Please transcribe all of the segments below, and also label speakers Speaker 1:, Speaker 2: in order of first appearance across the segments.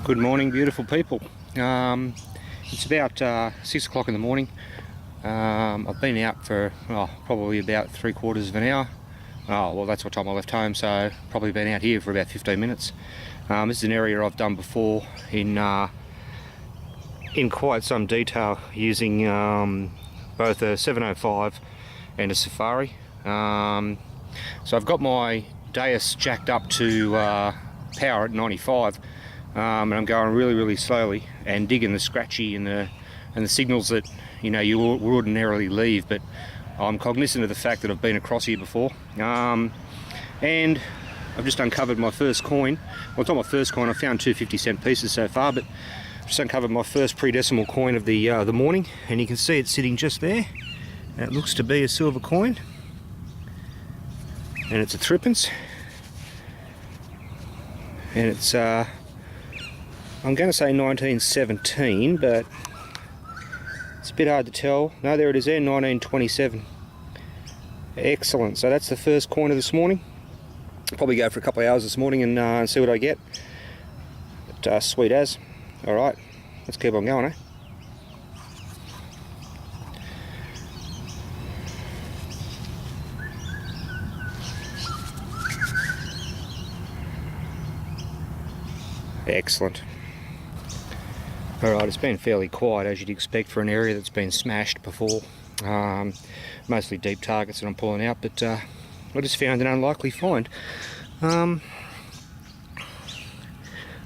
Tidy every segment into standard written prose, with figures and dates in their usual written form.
Speaker 1: Good morning, beautiful people. It's about 6 o'clock in the morning. I've been out for probably about 3/4 of an hour. Oh, well, that's what time I left home, so probably been out here for about 15 minutes. This is an area I've done before in quite some detail using both a 705 and a Safari. So I've got my Deus jacked up to power at 95, and I'm going really slowly and digging the scratchy and the signals that you would ordinarily leave, but I'm cognizant of the fact that I've been across here before, and I've just uncovered my first coin. Well, it's not my first coin. I found 2 50-cent pieces so far, but I've just uncovered my first pre-decimal coin of the morning, and you can see it's sitting just there. And it looks to be a silver coin, and it's a threepence, and it's I'm going to say 1917, but it's a bit hard to tell. No, there it is there, 1927. Excellent. So that's the first coin of this morning. Probably go for a couple of hours this morning and see what I get. But sweet as. All right, let's keep on going, eh? Excellent. Alright, it's been fairly quiet, as you'd expect for an area that's been smashed before. Mostly deep targets that I'm pulling out, but I just found an unlikely find.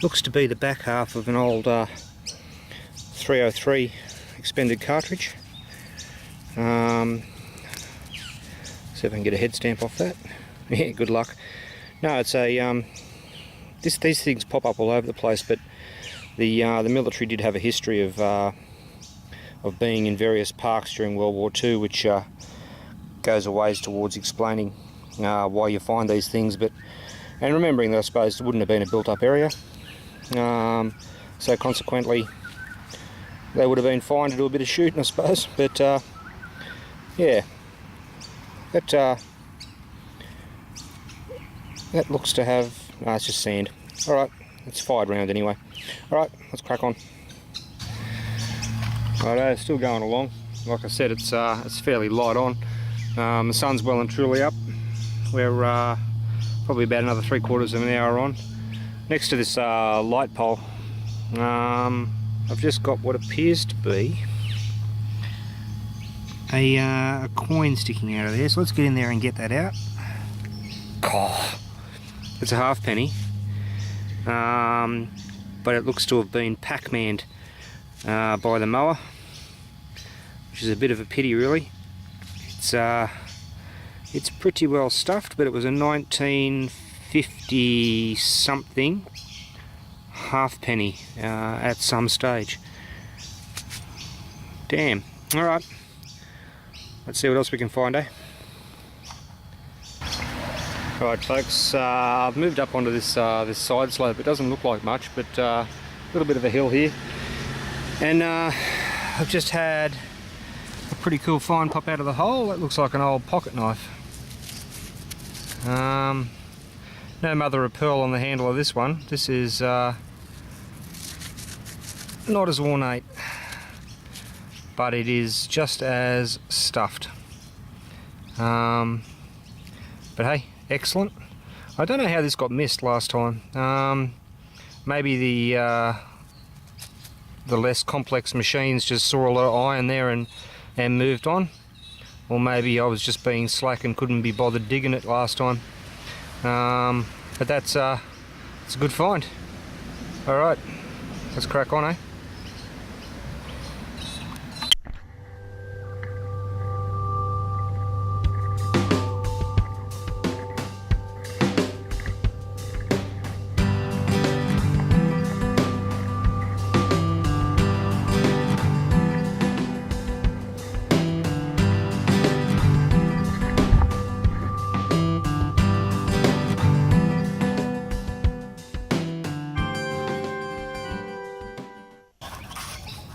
Speaker 1: Looks to be the back half of an old 303 expended cartridge. See if I can get a head stamp off that. Yeah, good luck. No, it's a these things pop up all over the place, but the military did have a history of being in various parks during World War II, which goes a ways towards explaining why you find these things, and remembering that I suppose it wouldn't have been a built-up area, so consequently they would have been fine to do a bit of shooting, I suppose. But yeah, that looks to have. No, it's just sand. Alright, it's fired round anyway. Alright, let's crack on. Righto, still going along. Like I said, it's fairly light on. The sun's well and truly up. We're probably about another 3/4 of an hour on. Next to this light pole, I've just got what appears to be a coin sticking out of there. So let's get in there and get that out. Oh. It's a halfpenny, but it looks to have been Pac-Maned by the mower, which is a bit of a pity, really. It's pretty well stuffed, but it was a 1950 something halfpenny at some stage. Damn. All right. Let's see what else we can find, eh? Right, folks, I've moved up onto this side slope. It doesn't look like much, but a little bit of a hill here, and I've just had a pretty cool find pop out of the hole. That looks like an old pocket knife. No mother of pearl on the handle of this one. This is not as ornate, but it is just as stuffed. But hey, excellent. I don't know how this got missed last time. Maybe the less complex machines just saw a lot of iron there and moved on, or maybe I was just being slack and couldn't be bothered digging it last time. But it's a good find. All right, let's crack on, eh?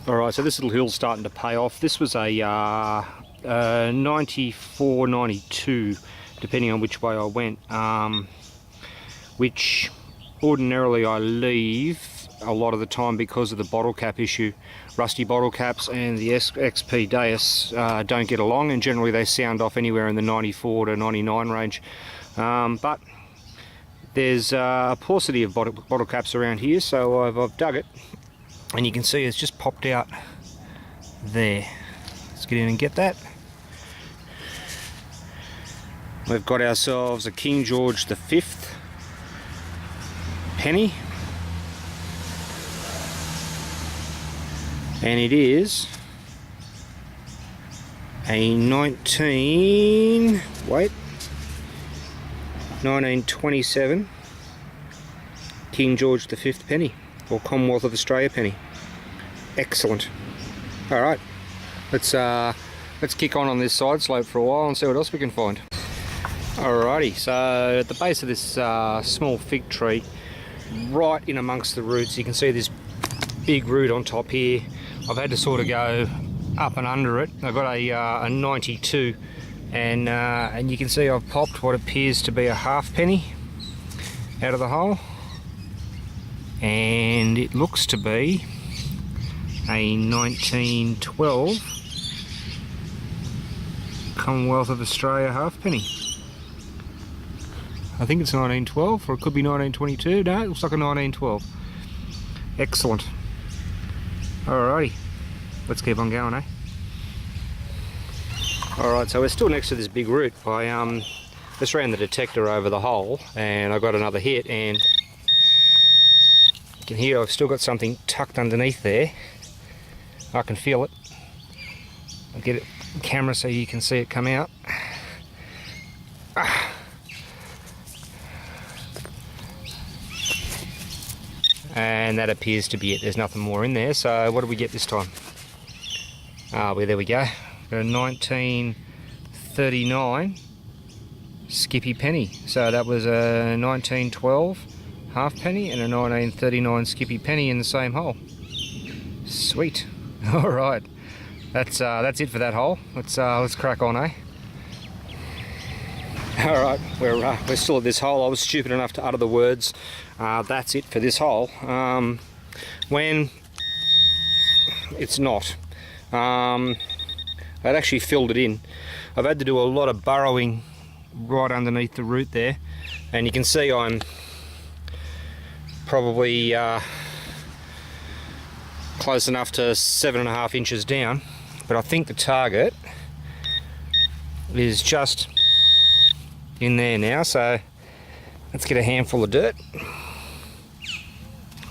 Speaker 1: Alright, so this little hill's starting to pay off. This was a 94, 92, depending on which way I went, which ordinarily I leave a lot of the time because of the bottle cap issue. Rusty bottle caps and the XP Deus don't get along, and generally they sound off anywhere in the 94 to 99 range. But there's a paucity of bottle caps around here, so I've dug it, and you can see it's just popped out there. Let's get in and get that. We've got ourselves a King George V penny, and it is a 1927 King George V penny, or Commonwealth of Australia penny. Excellent. All right, let's kick on this side slope for a while and see what else we can find. Alrighty, so at the base of this small fig tree, right in amongst the roots, you can see this big root on top here. I've had to sort of go up and under it. I've got a 92, and you can see I've popped what appears to be a half penny out of the hole, and it looks to be a 1912 Commonwealth of Australia halfpenny. I think it's 1912, or it could be 1922. No, it looks like a 1912. Excellent. Alrighty, let's keep on going, eh? Alright, so we're still next to this big root. I just ran the detector over the hole, and I got another hit, and you can hear I've still got something tucked underneath there. I can feel it. I'll get it on camera so you can see it come out. And that appears to be it. There's nothing more in there. So what do we get this time? Well, there we go. A 1939 Skippy penny. So that was a 1912 halfpenny and a 1939 Skippy penny in the same hole. Sweet. All right. That's it for that hole. Let's crack on, eh? All right, we're still at this hole. I was stupid enough to utter the words, that's it for this hole, when it's not. I'd actually filled it in. I've had to do a lot of burrowing right underneath the root there, and you can see I'm probably close enough to 7.5 inches down, but I think the target is just in there now, so let's get a handful of dirt.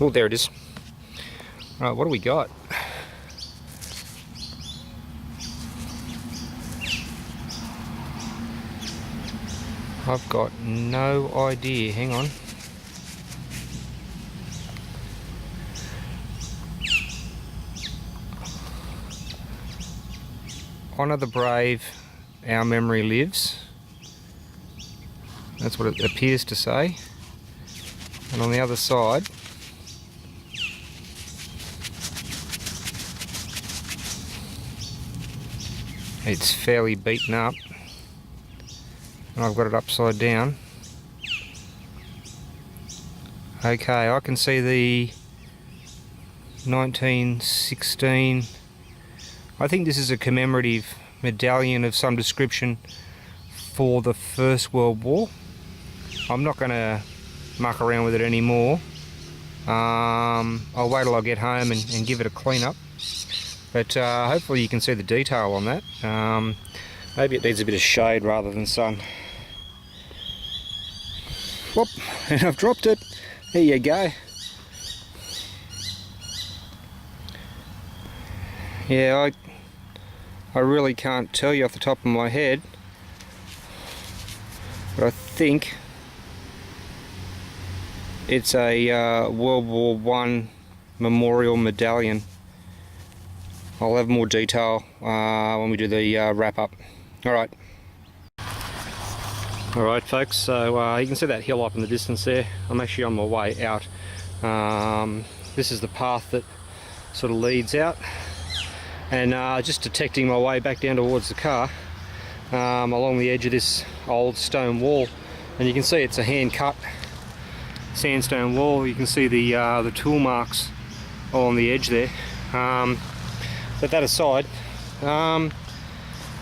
Speaker 1: Oh, there it is. All right, what do we got? I've got no idea, hang on. Honour the brave, our memory lives. That's what it appears to say. And on the other side, it's fairly beaten up, and I've got it upside down. Okay, I can see the 1916, I think this is a commemorative medallion of some description for the First World War. I'm not going to muck around with it anymore. I'll wait till I get home and give it a clean up. But hopefully you can see the detail on that. Maybe it needs a bit of shade rather than sun. Whoop, and I've dropped it. There you go. Yeah, I really can't tell you off the top of my head, but I think it's a World War I memorial medallion. I'll have more detail when we do the wrap up. Alright. Alright folks, so you can see that hill up in the distance there. I'm actually on my way out. This is the path that sort of leads out, and just detecting my way back down towards the car along the edge of this old stone wall, and you can see it's a hand cut sandstone wall. You can see the tool marks all on the edge there. But that aside, I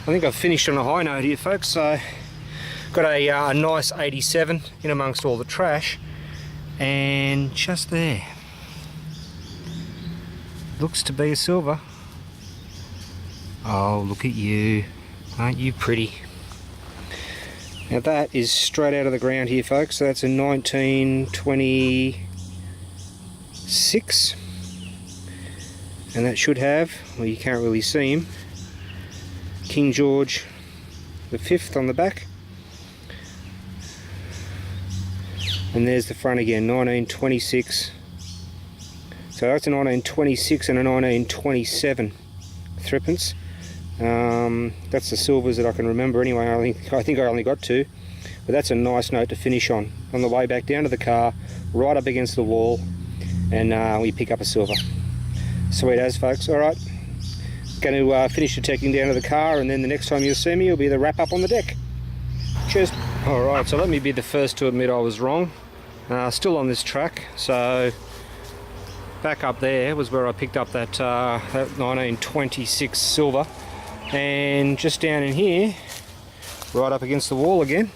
Speaker 1: think I've finished on a high note here, folks. So got a nice 87 in amongst all the trash, and just there looks to be a silver. Oh, look at you, aren't you pretty? Now that is straight out of the ground here, folks. So that's a 1926, and that should have, well, you can't really see him, King George V on the back. And there's the front again, 1926. So that's a 1926 and a 1927 threepence. That's the silvers that I can remember anyway. I think I only got two, but that's a nice note to finish on the way back down to the car, right up against the wall, and we pick up a silver. Sweet as, folks. Alright, going to finish detecting down to the car, and then the next time you'll see me will be the wrap up on the deck. Cheers. Alright, so let me be the first to admit I was wrong. Still on this track, so back up there was where I picked up that 1926 silver, and just down in here, right up against the wall again,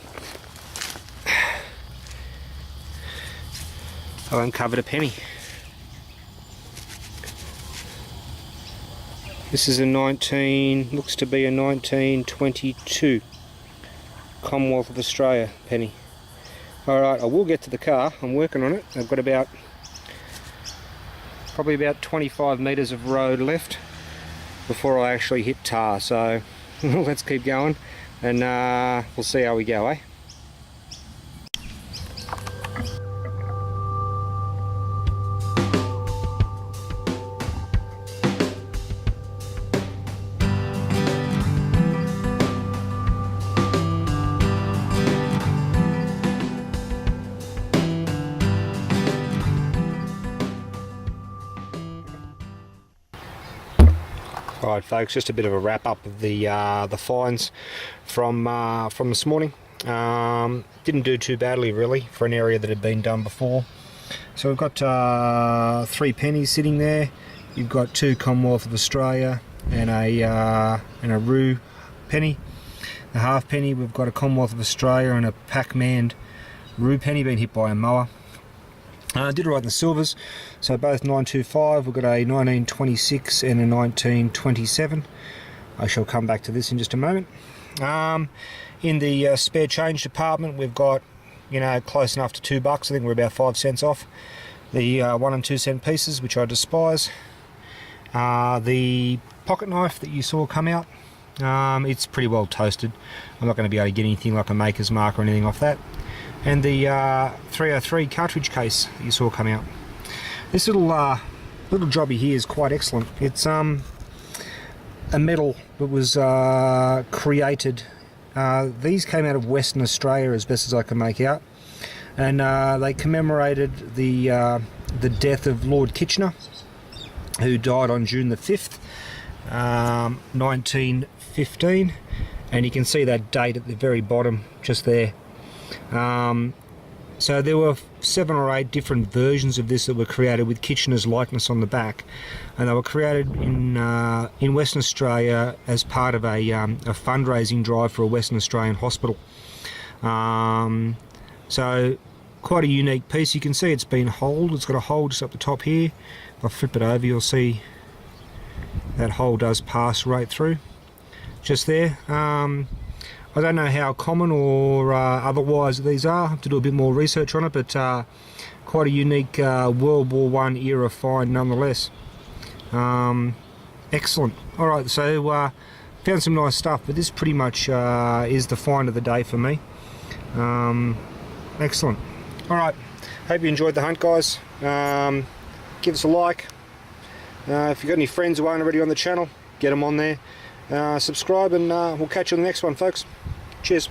Speaker 1: I uncovered a penny. This is a looks to be a 1922 Commonwealth of Australia penny. Alright, I will get to the car, I'm working on it. I've got probably about 25 metres of road left before I actually hit tar, so let's keep going, and we'll see how we go, eh? Alright, folks, just a bit of a wrap up of the finds from this morning. Didn't do too badly really for an area that had been done before. So we've got 3 pennies sitting there. You've got 2 Commonwealth of Australia and a Roo penny. A half penny, we've got a Commonwealth of Australia and a Pac-Man Roo penny being hit by a mower. Did right in the silvers, so both 925, we've got a 1926 and a 1927. I shall come back to this in just a moment. In the spare change department, we've got, you know, close enough to $2. I think we're about 5 cents off the 1 and 2 cent pieces, which I despise. The pocket knife that you saw come out, it's pretty well toasted. I'm not going to be able to get anything like a maker's mark or anything off that. And the 303 cartridge case that you saw come out. This little jobby here is quite excellent. It's a metal that was created. These came out of Western Australia, as best as I can make out, and they commemorated the death of Lord Kitchener, who died on June the 5th, 1915, and you can see that date at the very bottom, just there. So there were 7 or 8 different versions of this that were created with Kitchener's likeness on the back, and they were created in Western Australia as part of a fundraising drive for a Western Australian hospital. So quite a unique piece. You can see it's been holed. It's got a hole just up the top here. If I flip it over, you'll see that hole does pass right through, just there. I don't know how common or otherwise these are. I have to do a bit more research on it, but quite a unique World War I era find nonetheless. Excellent. Alright, so found some nice stuff, but this pretty much is the find of the day for me. Excellent. Alright, hope you enjoyed the hunt, guys. Give us a like. If you've got any friends who aren't already on the channel, get them on there. Subscribe, and we'll catch you on the next one, folks. Cheers.